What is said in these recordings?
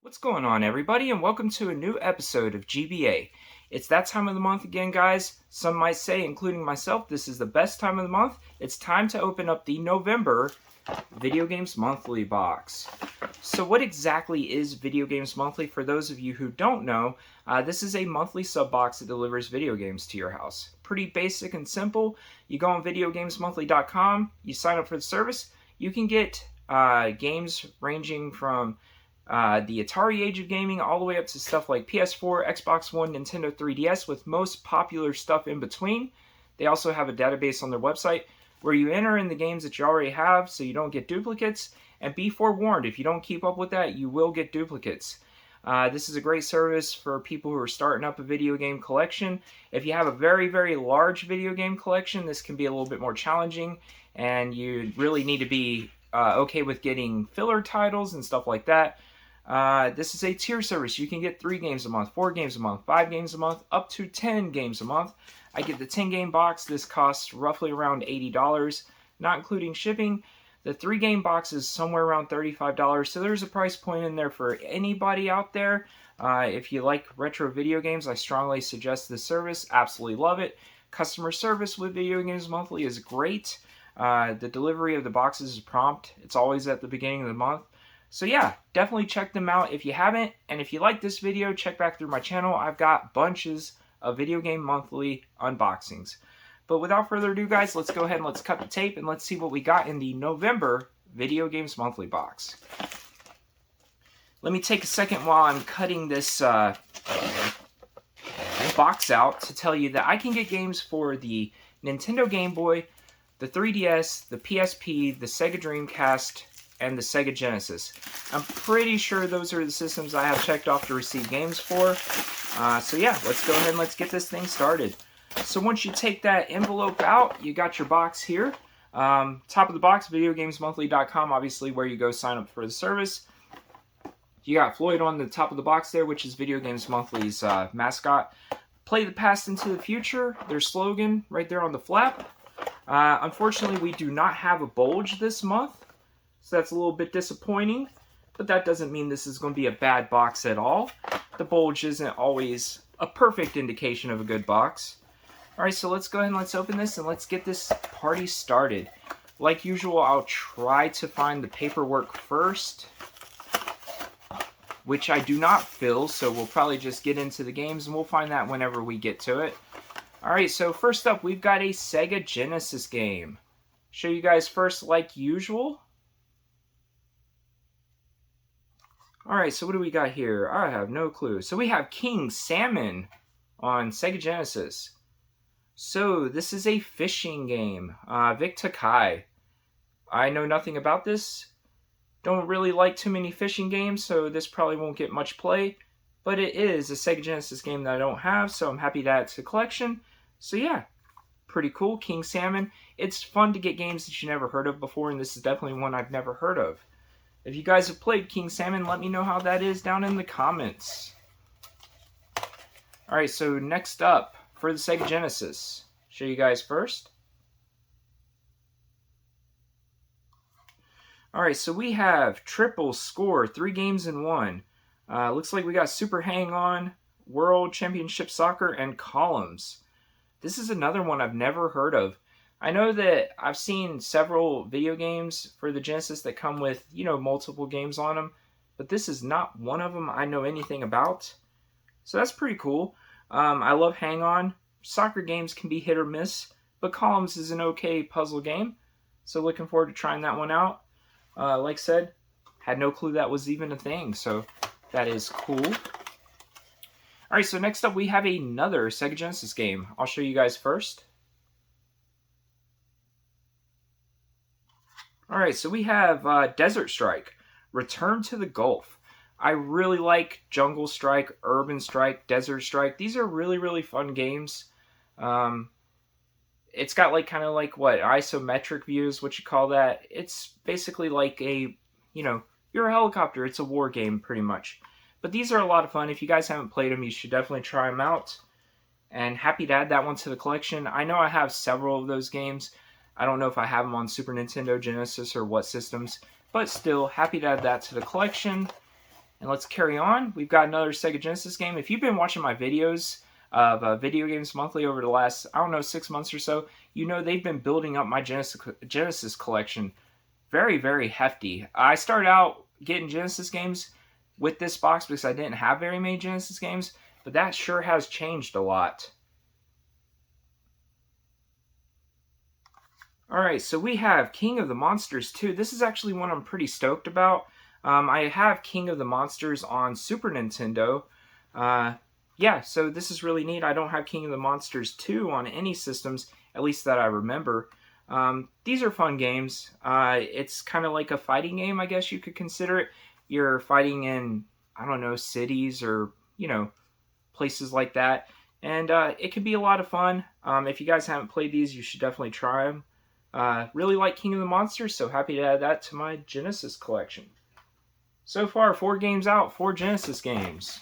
What's going on, everybody, and welcome to a new episode of GBA. It's that time of the month again, guys. Some might say, including myself, this is the best time of the month. It's time to open up the November Video Games Monthly box. So what exactly is Video Games Monthly? For those of you who don't know, this is a monthly sub box that delivers video games to your house. Pretty basic and simple. You go on videogamesmonthly.com, you sign up for the service, you can get games ranging from the Atari age of gaming all the way up to stuff like PS4, Xbox One, Nintendo 3DS, with most popular stuff in between. They also have a database on their website where you enter in the games that you already have so you don't get duplicates. And be forewarned, if you don't keep up with that, you will get duplicates. This is a great service for people who are starting up a video game collection. If you have a very, very large video game collection, this can be a little bit more challenging, and you really need to be okay with getting filler titles and stuff like that. This is a tier service. You can get 3 games a month, 4 games a month, 5 games a month, up to 10 games a month. I get the 10-game box. This costs roughly around $80, not including shipping. The 3-game box is somewhere around $35, so there's a price point in there for anybody out there. If you like retro video games, I strongly suggest this service. Absolutely love it. Customer service with Video Games Monthly is great. The delivery of the boxes is prompt. It's always at the beginning of the month. So yeah, definitely check them out if you haven't. And if you like this video, check back through my channel. I've got bunches of Video Game Monthly unboxings. But without further ado, guys, let's go ahead and let's cut the tape and let's see what we got in the November Video Games Monthly box. Let me take a second while I'm cutting this box out to tell you that I can get games for the Nintendo Game Boy, the 3DS, the PSP, the Sega Dreamcast, and the Sega Genesis. I'm pretty sure those are the systems I have checked off to receive games for. So yeah, let's go ahead and let's get this thing started. So once you take that envelope out, you got your box here. Top of the box, videogamesmonthly.com, obviously where you go sign up for the service. You got Floyd on the top of the box there, which is Video Games Monthly's mascot. Play the past into the future, their slogan right there on the flap. Unfortunately, we do not have a bulge this month, so that's a little bit disappointing, but that doesn't mean this is going to be a bad box at all. The bulge isn't always a perfect indication of a good box. Alright, so let's go ahead and let's open this and let's get this party started. Like usual, I'll try to find the paperwork first, which I do not fill, so we'll probably just get into the games and we'll find that whenever we get to it. Alright, so first up, we've got a Sega Genesis game. Show you guys first like usual. Alright, so what do we got here? I have no clue. So we have King Salmon on Sega Genesis. So this is a fishing game. Vic Takai. I know nothing about this. Don't really like too many fishing games, so this probably won't get much play. But it is a Sega Genesis game that I don't have, so I'm happy to add to the collection. So yeah, pretty cool. King Salmon. It's fun to get games that you never heard of before, and this is definitely one I've never heard of. If you guys have played King Salmon, let me know how that is down in the comments. Alright, so next up, for the Sega Genesis. Show you guys first. Alright, so we have Triple Score, 3 games in 1. Looks like we got Super Hang-On, World Championship Soccer, and Columns. This is another one I've never heard of. I know that I've seen several video games for the Genesis that come with, multiple games on them, but this is not one of them I know anything about. So that's pretty cool. I love Hang-On. Soccer games can be hit or miss, but Columns is an okay puzzle game. So looking forward to trying that one out. Like I said, had no clue that was even a thing, so that is cool. Alright, so next up we have another Sega Genesis game. I'll show you guys first. Alright, so we have Desert Strike, Return to the Gulf. I really like Jungle Strike, Urban Strike, Desert Strike. These are really, really fun games. It's got kind of like what, isometric views, what you call that. It's basically like a, you're a helicopter. It's a war game pretty much. But these are a lot of fun. If you guys haven't played them, you should definitely try them out. And happy to add that one to the collection. I know I have several of those games. I don't know if I have them on Super Nintendo, Genesis, or what systems, but still happy to add that to the collection. And let's carry on. We've got another Sega Genesis game. If you've been watching my videos of Video Games Monthly over the last, I don't know, 6 months or so, you know they've been building up my Genesis collection very, very hefty. I started out getting Genesis games with this box because I didn't have very many Genesis games, but that sure has changed a lot. Alright, so we have King of the Monsters 2. This is actually one I'm pretty stoked about. I have King of the Monsters on Super Nintendo. Yeah, so this is really neat. I don't have King of the Monsters 2 on any systems, at least that I remember. These are fun games. It's kind of like a fighting game, I guess you could consider it. You're fighting in, I don't know, cities or, you know, places like that. And it can be a lot of fun. If you guys haven't played these, you should definitely try them. Really like King of the Monsters, so happy to add that to my Genesis collection. So far, 4 games out, 4 Genesis games.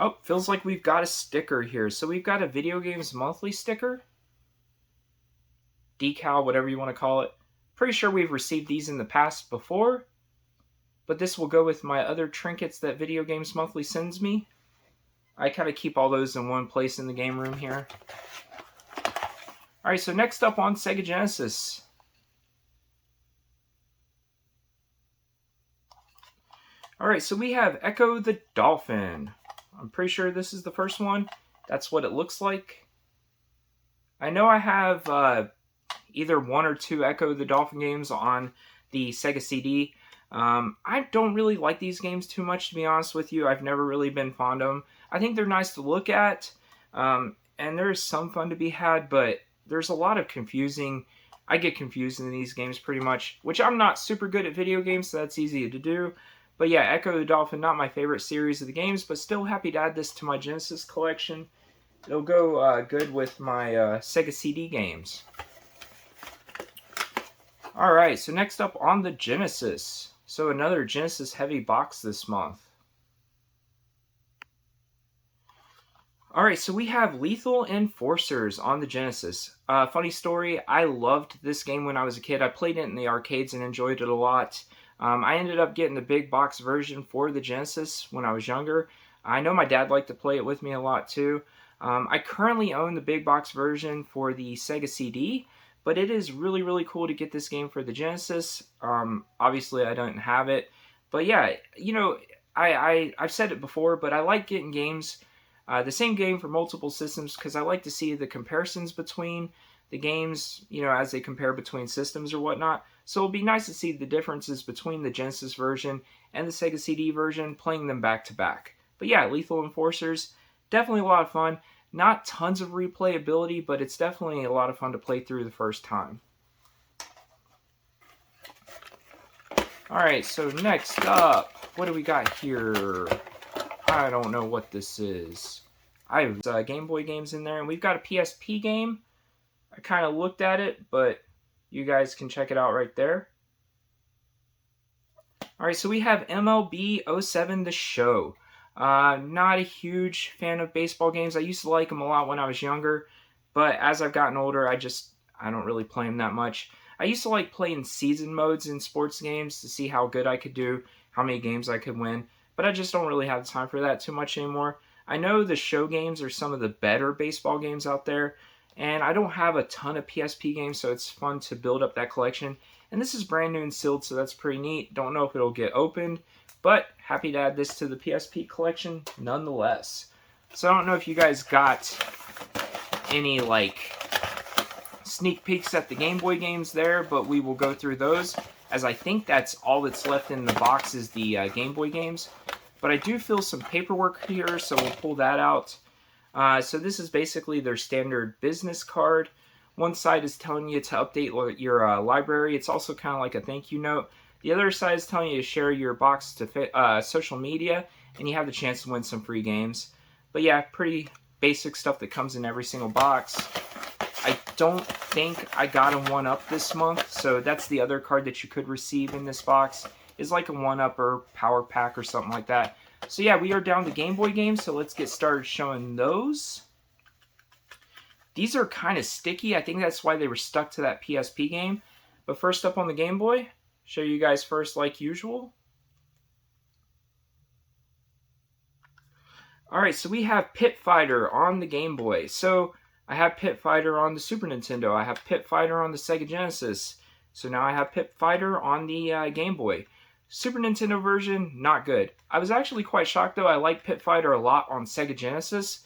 Oh, feels like we've got a sticker here. So we've got a Video Games Monthly sticker. Decal, whatever you want to call it. Pretty sure we've received these in the past before. But this will go with my other trinkets that Video Games Monthly sends me. I kind of keep all those in one place in the game room here. Alright, so next up on Sega Genesis. Alright, so we have Echo the Dolphin. I'm pretty sure this is the first one. That's what it looks like. I know I have either 1 or 2 Echo the Dolphin games on the Sega CD. I don't really like these games too much, to be honest with you. I've never really been fond of them. I think they're nice to look at, and there's some fun to be had, but there's a lot of confusing. I get confused in these games pretty much, which I'm not super good at video games, so that's easy to do. But yeah, Echo the Dolphin, not my favorite series of the games, but still happy to add this to my Genesis collection. It'll go good with my Sega CD games. Alright, so next up on the Genesis. So another Genesis heavy box this month. Alright, so we have Lethal Enforcers on the Genesis. Funny story, I loved this game when I was a kid. I played it in the arcades and enjoyed it a lot. I ended up getting the big box version for the Genesis when I was younger. I know my dad liked to play it with me a lot too. I currently own the big box version for the Sega CD, but it is really, really cool to get this game for the Genesis. Obviously, I don't have it. But yeah, you know, I've said it before, but I like getting games, the same game for multiple systems, because I like to see the comparisons between the games, you know, as they compare between systems or whatnot. So it'll be nice to see the differences between the Genesis version and the Sega CD version, playing them back to back. But yeah, Lethal Enforcers, definitely a lot of fun. Not tons of replayability, but it's definitely a lot of fun to play through the first time. Alright, so next up, what do we got here? I don't know what this is. I have Game Boy games in there, and we've got a PSP game. I kind of looked at it, but you guys can check it out right there. Alright, so we have MLB 07 The Show. Not a huge fan of baseball games. I used to like them a lot when I was younger, but as I've gotten older, I don't really play them that much. I used to like playing season modes in sports games to see how good I could do, how many games I could win, but I just don't really have the time for that too much anymore. I know the show games are some of the better baseball games out there, and I don't have a ton of PSP games, so it's fun to build up that collection. And this is brand new and sealed, so that's pretty neat. Don't know if it'll get opened, but happy to add this to the PSP collection nonetheless. So I don't know if you guys got any like sneak peeks at the Game Boy games there, but we will go through those, as I think that's all that's left in the box is the Game Boy games. But I do feel some paperwork here, so we'll pull that out. So this is basically their standard business card. One side is telling you to update your library. It's also kind of like a thank you note. The other side is telling you to share your box to social media, and you have the chance to win some free games. But yeah, pretty basic stuff that comes in every single box. I don't think I got a 1-up this month, so that's the other card that you could receive in this box, is like a 1-up or power pack or something like that. So yeah, we are down to Game Boy games, so let's get started showing those. These are kind of sticky. I think that's why they were stuck to that PSP game. But first up on the Game Boy, show you guys first like usual. Alright, so we have Pit Fighter on the Game Boy. So I have Pit Fighter on the Super Nintendo. I have Pit Fighter on the Sega Genesis. So now I have Pit Fighter on the Game Boy. Super Nintendo version, not good. I was actually quite shocked though. I like Pit Fighter a lot on Sega Genesis.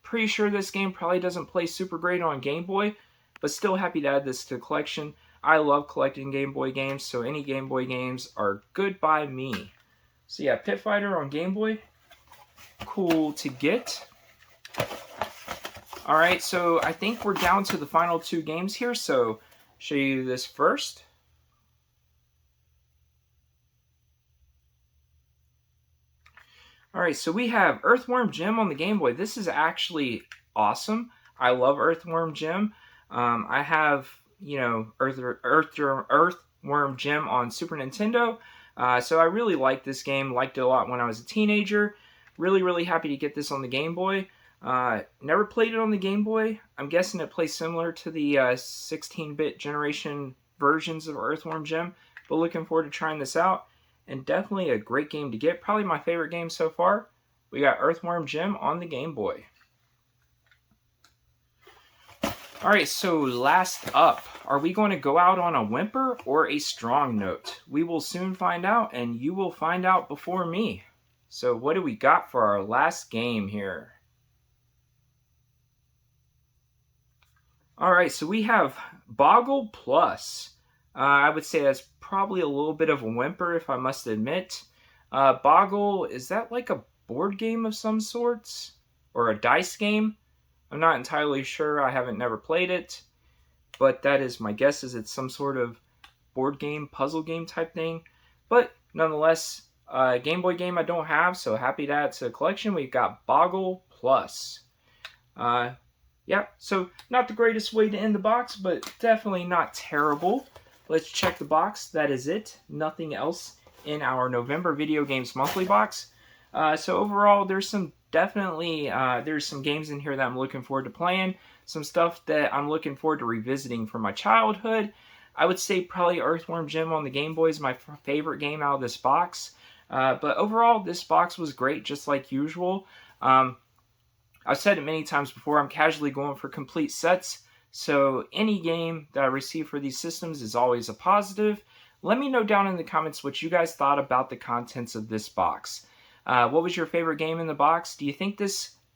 Pretty sure this game probably doesn't play super great on Game Boy, but still happy to add this to the collection. I love collecting Game Boy games, so any Game Boy games are good by me. So yeah, Pit Fighter on Game Boy. Cool to get. Alright, so I think we're down to the final two games here, so show you this first. Alright, so we have Earthworm Jim on the Game Boy. This is actually awesome. I love Earthworm Jim. I have, you know, Earthworm Jim on Super Nintendo. So I really like this game. Liked it a lot when I was a teenager. Really happy to get this on the Game Boy. Never played it on the Game Boy. I'm guessing it plays similar to the 16-bit generation versions of Earthworm Jim. But looking forward to trying this out. And definitely a great game to get. Probably my favorite game so far. We got Earthworm Jim on the Game Boy. Alright, so last up. Are we going to go out on a whimper or a strong note? We will soon find out, and you will find out before me. So what do we got for our last game here? Alright, so we have Boggle Plus. I would say that's probably a little bit of a whimper, if I must admit. Boggle, is that like a board game of some sorts? Or a dice game? I'm not entirely sure. I haven't never played it. But that is my guess, is it's some sort of board game, puzzle game type thing. But nonetheless, Game Boy game I don't have, so happy to add to the collection. We've got Boggle Plus. Yeah, so not the greatest way to end the box, but definitely not terrible. Let's check the box. That is it. Nothing else in our November Video Games Monthly box. So overall, there's some there's some games in here that I'm looking forward to playing. Some stuff that I'm looking forward to revisiting from my childhood. I would say probably Earthworm Jim on the Game Boy is my favorite game out of this box. But overall, this box was great, just like usual. I've said it many times before, I'm casually going for complete sets. So any game that I receive for these systems is always a positive. Let me know down in the comments what you guys thought about the contents of this box. What was your favorite game in the box? Do you think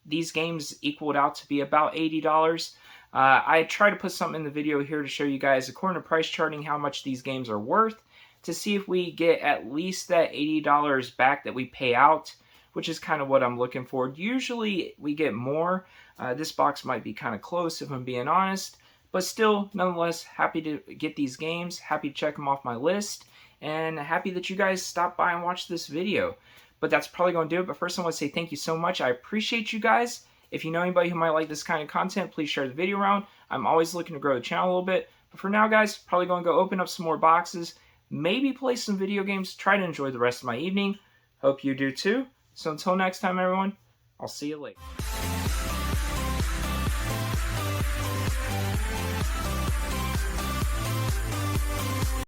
these games equaled out to be about $80? I try to put something in the video here to show you guys, according to price charting, how much these games are worth, to see if we get at least that $80 back that we pay out, which is kind of what I'm looking for. Usually we get more. This box might be kind of close if I'm being honest, but still, nonetheless, happy to get these games, happy to check them off my list, and happy that you guys stopped by and watched this video. But that's probably going to do it. But first I want to say thank you so much. I appreciate you guys. If you know anybody who might like this kind of content, please share the video around. I'm always looking to grow the channel a little bit. But for now, guys, probably going to go open up some more boxes, maybe play some video games, try to enjoy the rest of my evening. Hope you do too. So until next time, everyone, I'll see you later.